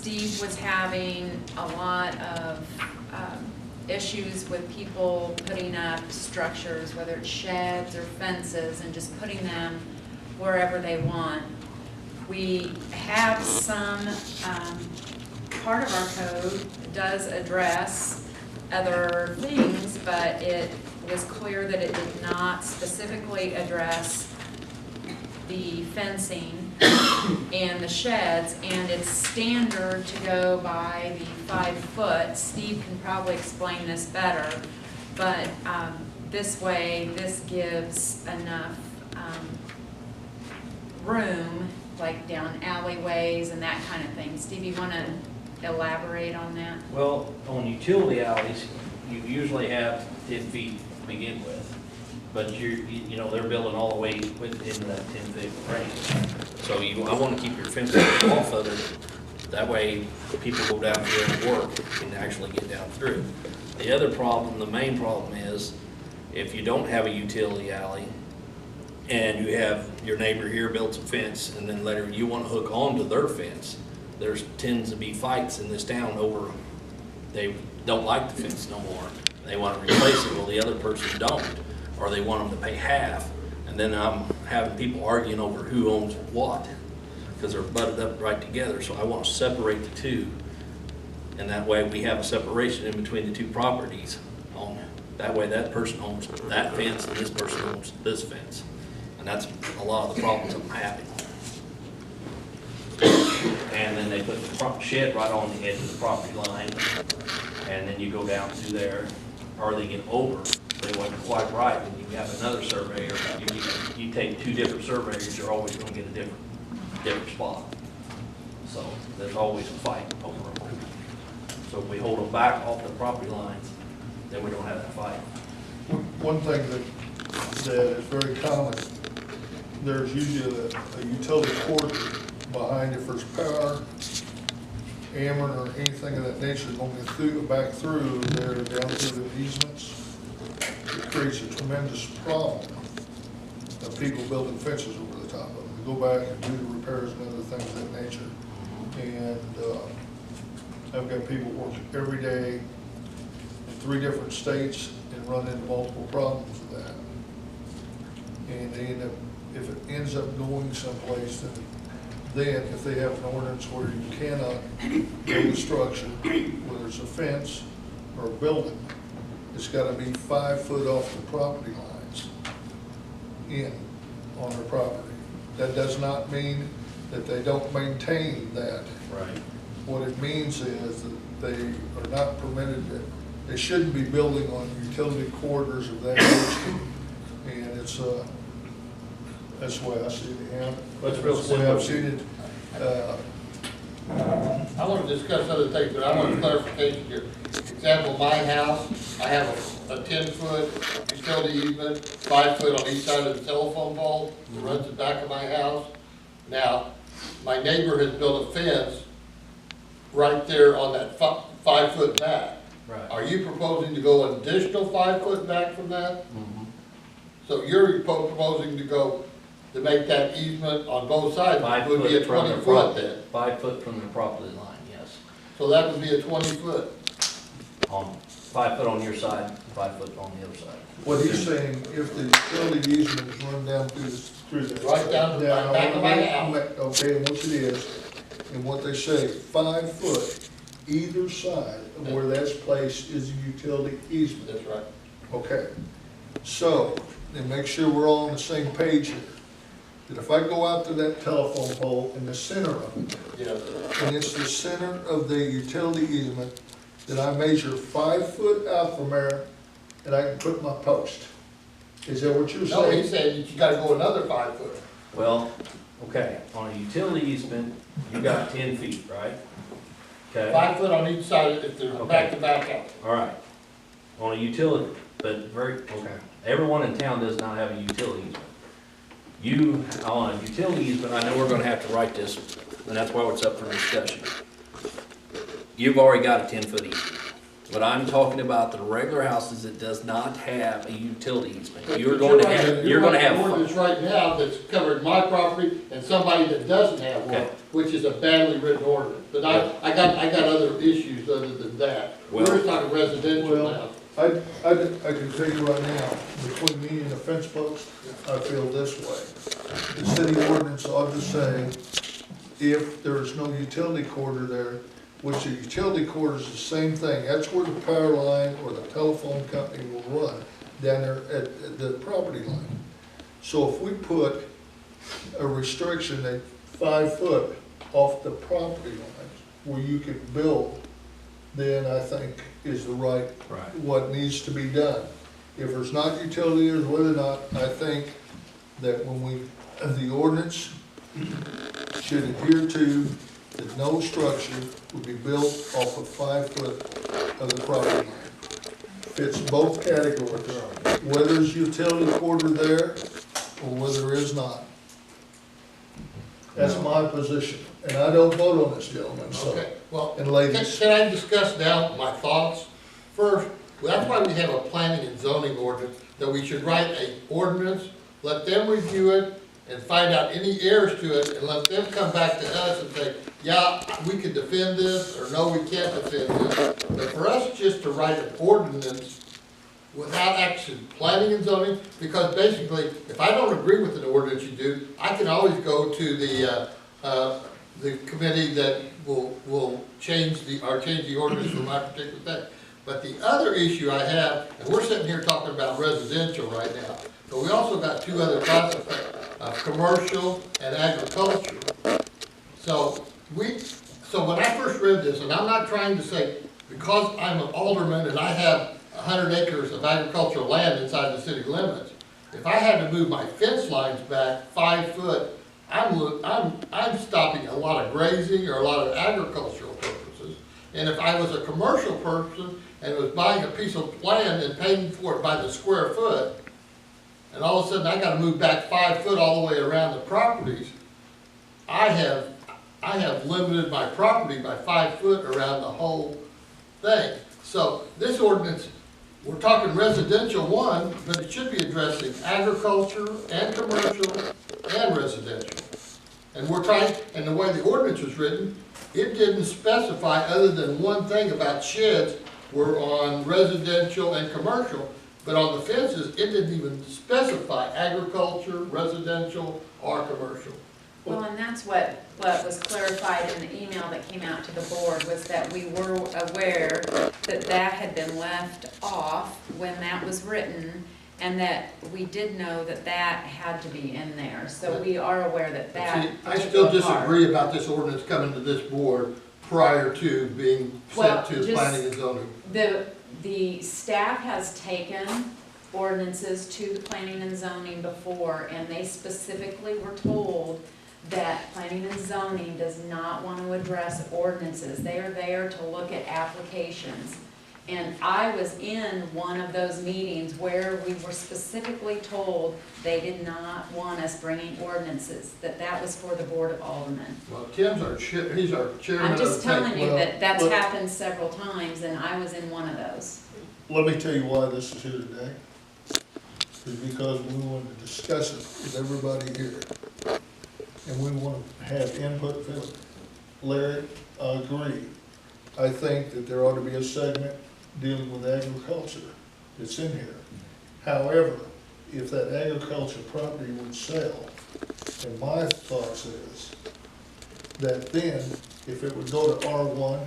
Steve was having a lot of issues with people putting up structures, whether it's sheds or fences, and just putting them wherever they want. We have some, part of our code does address other things, but it was clear that it did not specifically address the fencing and the sheds, and it's standard to go by the 5 foot. Steve can probably explain this better, but this way, this gives enough room, like down alleyways and that kind of thing. Steve, you want to elaborate on that? Well, on utility alleys, you usually have 10 feet to begin with. But you know, they're building all the way within that 10-foot range. So I want to keep your fence off of it. That way, people go down here and work and actually get down through. The other problem, the main problem is, if you don't have a utility alley and you have your neighbor here builds a fence and then later you want to hook onto their fence, there's tends to be fights in this town over, they don't like the fence no more. They want to replace it, well, the other person don't. Or they want them to pay half, and then I'm having people arguing over who owns what, because they're butted up right together. So I want to separate the two, and that way we have a separation in between the two properties. That way that person owns that fence and this person owns this fence, and that's a lot of the problems I'm having. And then they put the shed right on the edge of the property line, and then you go down through there, or they get over. They wasn't quite right, and you have another surveyor. You take 2 different surveyors, you're always going to get a different spot. So there's always a fight over them. So if we hold them back off the property lines, then we don't have that fight. One thing that is very common, there's usually a utility cord behind if there's power, Ameren, or anything of that nature going back through there down through the easements. It creates a tremendous problem of people building fences over the top of them. They go back and do the repairs and other things of that nature. And I've got people working every day in 3 different states and run into multiple problems with that. And they end up, if it ends up going someplace, then if they have an ordinance where you cannot build a structure, whether it's a fence or a building, it's got to be 5 foot off the property lines in on their property. That does not mean that they don't maintain that. Right. What it means is that they are not permitted to, they shouldn't be building on utility corridors of that nature. And it's, that's the way I see it. And Well, it's real that's the way I've simple. seen it. I want to discuss other things, but I want clarification here. Example, my house, I have a 10-foot utility easement, 5 foot on each side of the telephone pole that runs the back of my house. Now, my neighbor has built a fence right there on that 5 foot back. Right. Are you proposing to go an additional 5 foot back from that? Mm-hmm. So you're proposing to go, to make that easement on both sides, 5 would be a foot from 20 the foot property. then? 5 foot from the property line, yes. So that would be a 20 foot. On 5 foot on your side, 5 foot on the other side. What he's saying, if the utility easement is run down through the. Right down to the back of my house. Okay, and which it is, and what they say, 5 foot either side of where that's placed is a utility easement. That's right. Okay, so, and make sure we're all on the same page here. That if I go out to that telephone pole in the center of it, Yeah. and it's the center of the utility easement, that I measure 5 foot out from there, and I can put my post. Is that what you're No, saying? he's saying that you gotta go another 5 foot. Well, okay, on a utility easement, you got 10 feet, right? Okay, 5 foot on each side if they're Okay. back to back out. all right. On a utility, but okay. Everyone in town does not have a utility easement. You, on a utility easement, I know we're gonna have to write this, and that's why it's up for discussion. You've already got a 10-foot easement. But I'm talking about the regular houses that does not have a utility easement. You're going to have, Ordinance right now that's covered my property and somebody that doesn't have one. Okay. which is a badly written ordinance. But I got other issues other than that. We're just talking residential now. Well, I can tell you right now, between me and the fence post, I feel this way. The city ordinance ought to say, if there is no utility corridor there, which the utility corridor is the same thing, that's where the power line or the telephone company will run, down there at the property line. So if we put a restriction at 5 foot off the property lines where you can build, then I think is the right, what needs to be done. If there's not utility or whether or not, I think that when the ordinance should adhere to that no structure would be built off of 5 foot of the property line. Fits both categories, whether there's utility corridor there or whether there is not. That's my position, and I don't vote on this, gentlemen, so, Okay, well, and ladies. can I discuss now my thoughts? First, that's why we have a planning and zoning ordinance, that we should write an ordinance, let them review it, and find out any errors to it, and let them come back to us and say, yeah, we can defend this, or no, we can't defend this. But for us just to write an ordinance without actually planning and zoning, because basically, if I don't agree with an ordinance you do, I can always go to the committee that will change the ordinance for my particular thing. But the other issue I have, and we're sitting here talking about residential right now, but we also got two other classes, commercial and agricultural. So when I first read this, and I'm not trying to say, because I'm an alderman and I have 100 acres of agricultural land inside the city limits, if I had to move my fence lines back 5 foot, I'm stopping a lot of grazing or a lot of agricultural purposes. And if I was a commercial person and was buying a piece of land and paying for it by the square foot, and all of a sudden I gotta move back 5 foot all the way around the properties, I have limited my property by 5 foot around the whole thing. So this ordinance, we're talking residential one, but it should be addressing agriculture and commercial and residential. And we're trying, and the way the ordinance was written, it didn't specify other than one thing about sheds were on residential and commercial, but on the fences, it didn't even specify agriculture, residential, or commercial. Well, and that's what was clarified in the email that came out to the board, was that we were aware that that had been left off when that was written, and that we did know that that had to be in there. So we are aware that that. See, I still disagree about this ordinance coming to this board prior to being sent to planning and zoning. The staff has taken ordinances to the planning and zoning before, and they specifically were told that planning and zoning does not want to address ordinances. They are there to look at applications. And I was in one of those meetings where we were specifically told they did not want us bringing ordinances, that was for the Board of Aldermen. Well, Tim's he's our chairman I'm of the just telling you that that's well- happened several times, and I was in one of those. Let me tell you why this is here today. Is because we want to discuss it with everybody here. And we want to have input from it. Larry, I agree. I think that there ought to be a segment dealing with agriculture that's in here. However, if that agriculture property would sell, and my thoughts is that then, if it would go to R1,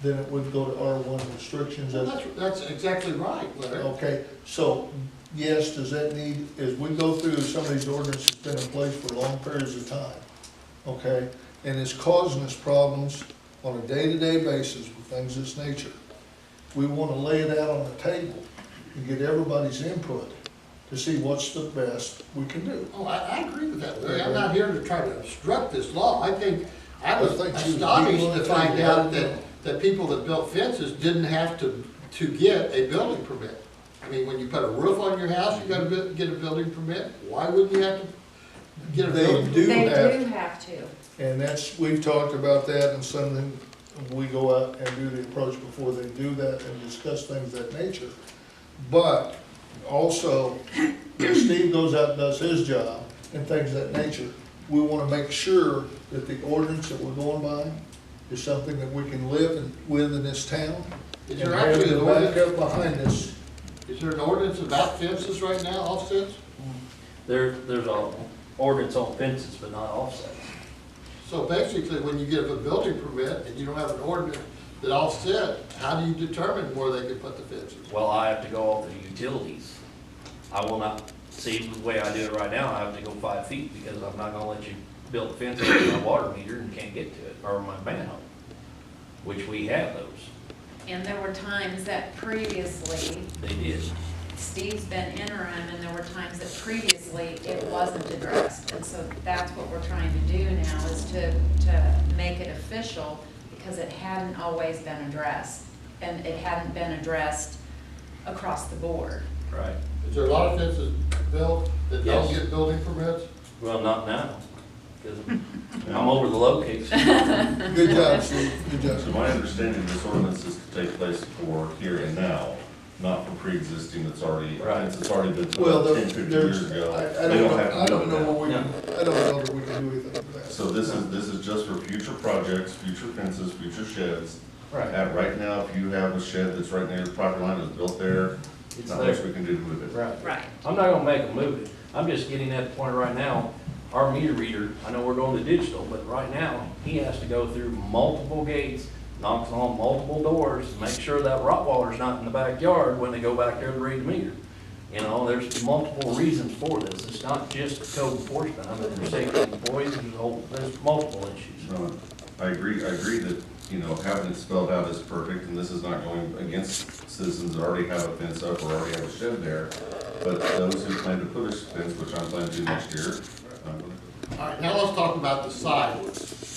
then it would go to R1 restrictions. Well, that's exactly right, Larry. Okay, so, yes, does that need, as we go through some of these ordinances been in place for long periods of time, okay? And it's causing us problems on a day-to-day basis with things of this nature. We want to lay it out on the table and get everybody's input to see what's the best we can do. Oh, I agree with that, Larry. I'm not here to try to obstruct this law. I was I think you would astonished be to willing find to out do that people that built fences didn't have to get a building permit. I mean, when you put a roof on your house, you gotta get a building permit. Why wouldn't you have to get a building permit? They do have to. And that's, we've talked about that, and something, we go out and do the approach before they do that and discuss things of that nature. But also, if Steve goes out and does his job and things of that nature, we wanna make sure that the ordinance that we're going by is something that we can live with in this town. Is And there have actually the an ordinance? backup behind us. Is there an ordinance about fences right now, offsets? There's a ordinance on fences, but not offsets. So basically, when you get a building permit and you don't have an ordinance that offset, how do you determine where they can put the fences? Well, I have to go off the utilities. I will not, see, the way I do it right now, I have to go 5 feet because I'm not gonna let you build a fence over my water meter and can't get to it, or my manhole, which we have those. And there were times that previously, They did. Steve's been interim, and there were times that previously it wasn't addressed. And so that's what we're trying to do now, is to make it official, because it hadn't always been addressed. And it hadn't been addressed across the board. Right. Is there a lot of fences built that don't Yes. get building permits? Well, not now, because I'm over the locates. Good job, Steve, good job. So my understanding, this ordinance is to take place for here and now, not for pre-existing that's already, Right. it's already been Well, 10, 15 years ago. I They don't know, have to I do don't it know now. what we, I don't know that we can do anything with that. So this is just for future projects, future fences, future sheds. Right. Right now, if you have a shed that's right near the property line that's built there, It's not much there. we can do to move it. Right. Right. I'm not gonna make them move it. I'm just getting at the point right now, our meter reader, I know we're going to digital, but right now, he has to go through multiple gates, knocks on multiple doors, make sure that rot water's not in the backyard when they go back there to read the meter. You know, there's multiple reasons for this. It's not just code enforcement. I mean, there's safety of employees, there's multiple issues. No, I agree that, you know, having it spelled out is perfect, and this is not going against citizens that already have a fence up or already have a shed there. But those who plan to put a fence, which I'm planning to do next year, I'm gonna. All right, now let's talk about the side.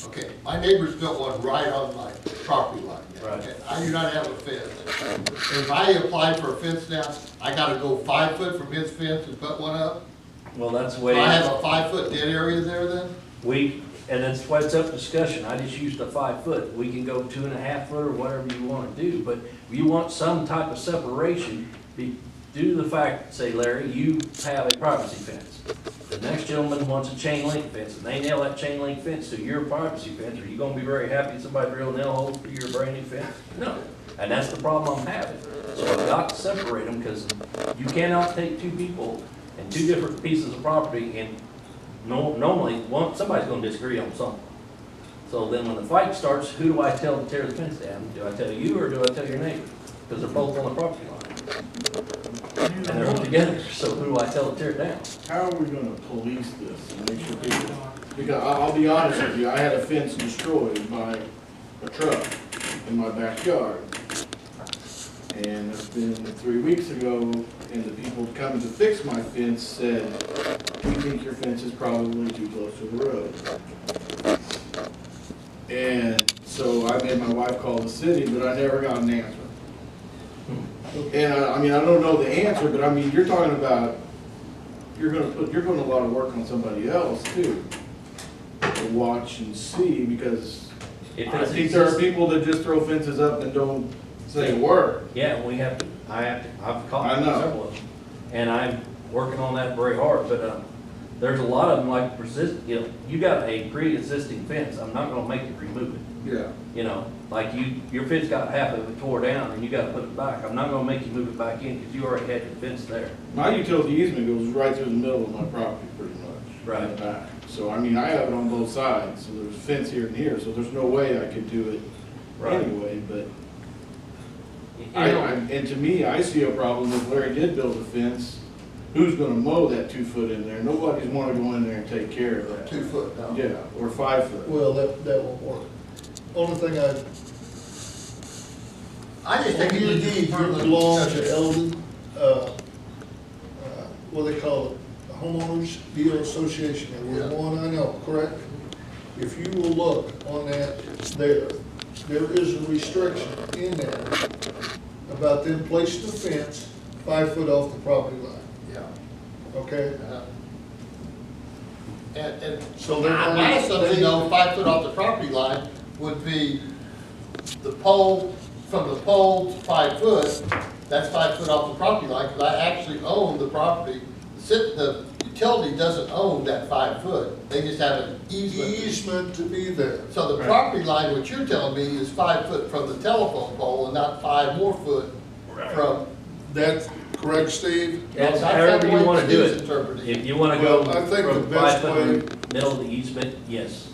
Okay, my neighbor's built one right on my property line. Right. Okay, I do not have a fence. If I apply for a fence now, I gotta go 5 foot from his fence and put one up? Well, that's the So way. I have a 5 foot dead area there then? And that's why it's up for discussion. I just used a 5 foot. We can go 2.5 foot or whatever you want to do, but you want some type of separation due to the fact, say Larry, you have a privacy fence. The next gentleman wants a chain link fence, and they nail that chain link fence to your privacy fence. Are you gonna be very happy somebody drilled nail holes for your brand new fence? No. And that's the problem I'm having. So I've got to separate them, because you cannot take two people and two different pieces of property and normally, somebody's gonna disagree on something. So then when the fight starts, who do I tell to tear the fence down? Do I tell you or do I tell your neighbor? Because they're both on the property line. And they're together, so who do I tell to tear it down? How are we gonna police this and make sure people, because I'll be honest with you, I had a fence destroyed by a truck in my backyard. And it's been 3 weeks ago, and the people coming to fix my fence said, we think your fence is probably too close to the road. And so I made my wife call the city, but I never got an answer. And I mean, I don't know the answer, but I mean, you're talking about, you're doing a lot of work on somebody else too, to watch and see, because If I it's think there are existing- people that just throw fences up and don't say a word. Yeah, I've caught I know. several of them. And I'm working on that very hard, but, there's a lot of them like you got a pre-existing fence, I'm not gonna make you remove it. Yeah. You know, like your fence got half of it tore down and you gotta put it back. I'm not gonna make you move it back in because you already had your fence there. My utility easement goes right through the middle of my property pretty much. Right. In the back. So I mean, I have it on both sides, so there's a fence here and here, so there's no way I could do it Right. anyway, but. You know, And to me, I see a problem if Larry did build a fence, who's gonna mow that 2 foot in there? Nobody's wanna go in there and take care of that. 2 foot now. Yeah, or 5 foot. Well, that won't work. Only thing I just think on it your needs to be deed, you further belong discussion. to Eldon, what do they call it, homeowners deal association, there was Yeah. one I know, correct? If you will look on that there is a restriction in there about them placing the fence 5 foot off the property line, Yeah. okay? And So they're my only- assumption though, 5 foot off the property line would be the pole, from the pole to 5 foot, that's 5 foot off the property line, because I actually own the property. The utility doesn't own that 5 foot, they just have an easement. Easement to be there. So the property line, what you're telling me, is 5 foot from the telephone pole and not 5 more foot from. That's correct, Steve? That's That's however the you way wanna do Steve's it. interpreting it. If you wanna go Well, I think the from 5 best foot in the middle of the easement, yes.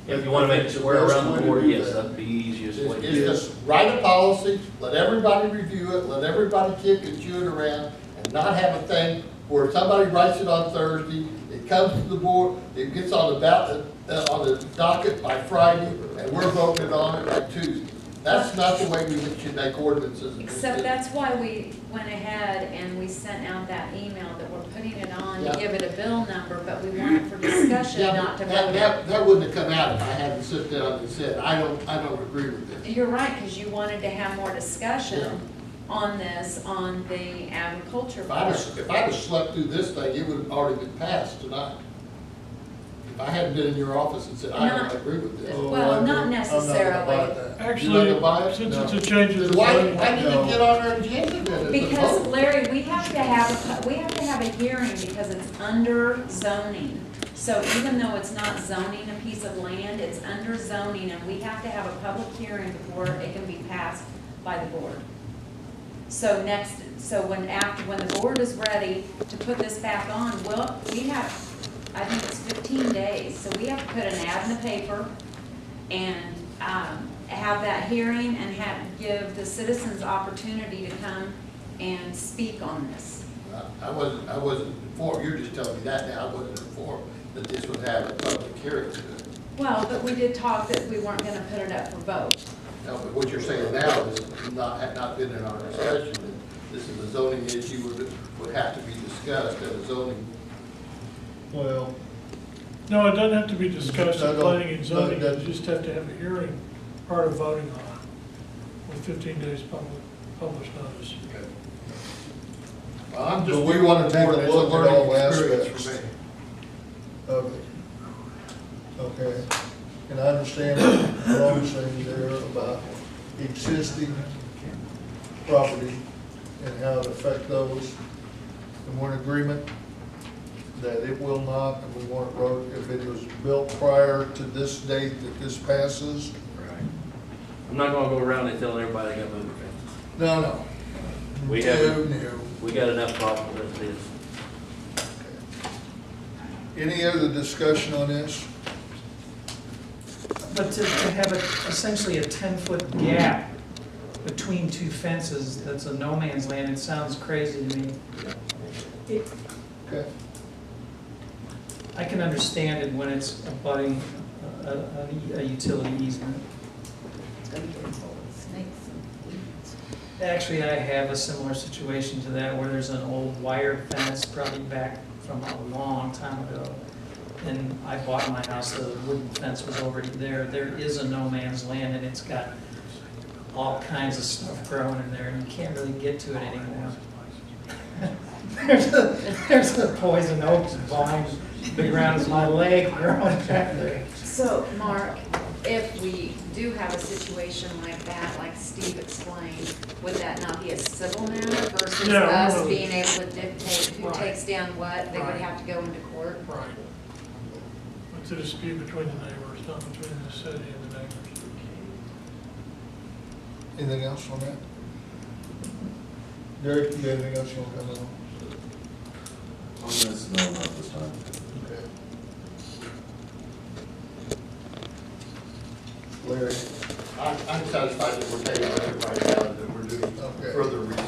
If you wanna make it square around the board, yes, that'd be the easiest way to do Is it. just write a policy, let everybody review it, let everybody kick and chew it around, and not have a thing where somebody writes it on Thursday, it comes to the board, it gets on the ballot, on the docket by Friday, and we're voting on it by Tuesday. That's not the way we should make ordinances. Except that's why we went ahead and we sent out that email that we're putting it on to Yeah. give it a bill number, but we want it for discussion, Yeah, not to that, vote. that wouldn't have come out if I hadn't sit down and said, I don't agree with this. You're right, because you wanted to have more Yeah. discussion on this, on the agriculture If I'd part. have slept through this thing, it would have already been passed tonight. If I hadn't been in your office and said, I don't Not- agree with this. Well, not I'm necessarily. about that. You're not gonna buy Actually, it? since it's a change of Then the why zoning, did it get on our agenda then? Because Larry, we have to have a hearing because it's under zoning. So even though it's not zoning a piece of land, it's under zoning and we have to have a public hearing before it can be passed by the board. So when the board is ready to put this back on, well, we have, I think it's 15 days. So we have to put an ad in the paper and, have that hearing and give the citizens opportunity to come and speak on this. I wasn't informed, you're just telling me that now, I wasn't informed that this would have a public hearing to it. Well, but we did talk that we weren't gonna put it up for vote. No, but what you're saying now is had not been in our discussion, that this is a zoning issue would have to be discussed at a zoning. Well, no, it doesn't have to be discussed I in don't- planning and zoning, no, you that- just have to have a hearing part of voting on it with 15 days published notice. Well, I'm But just. we wanna take a It's look at learning all experience aspects. for me. okay. And I understand what Ron's saying there about existing property and how it affect those. And we're in agreement that it will not, and we want it wrote, if it was built prior to this date that this passes. Right. I'm not gonna go around and tell everybody they got moving fences. No. We No, have- no. We got enough problems as it is. Any other discussion on this? But to have essentially a 10-foot gap between two fences, that's a no man's land, it sounds crazy to me. Okay. I can understand it when it's abutting a utility easement. It's gonna get full of snakes and weeds. Actually, I have a similar situation to that where there's an old wire fence, probably back from a long time ago. And I bought my house, the wooden fence was already there. There is a no man's land and it's got all kinds of stuff growing in there and you can't really get to it anymore. There's a poison oak vine big around as my leg growing back there. So, Mark, if we do have a situation like that, like Steve explained, would that not be a civil matter versus Yeah, us really. being able to dictate who Right. takes down what? They would Right. have to go into court? Right. It's a dispute between the neighbors, not between the city and the neighbors. Anything else on that? Derek, you got anything else you want to comment on? On this, no, not this time. Okay. Larry? I'm satisfied that we're taking it right now, that we're doing Okay. further review.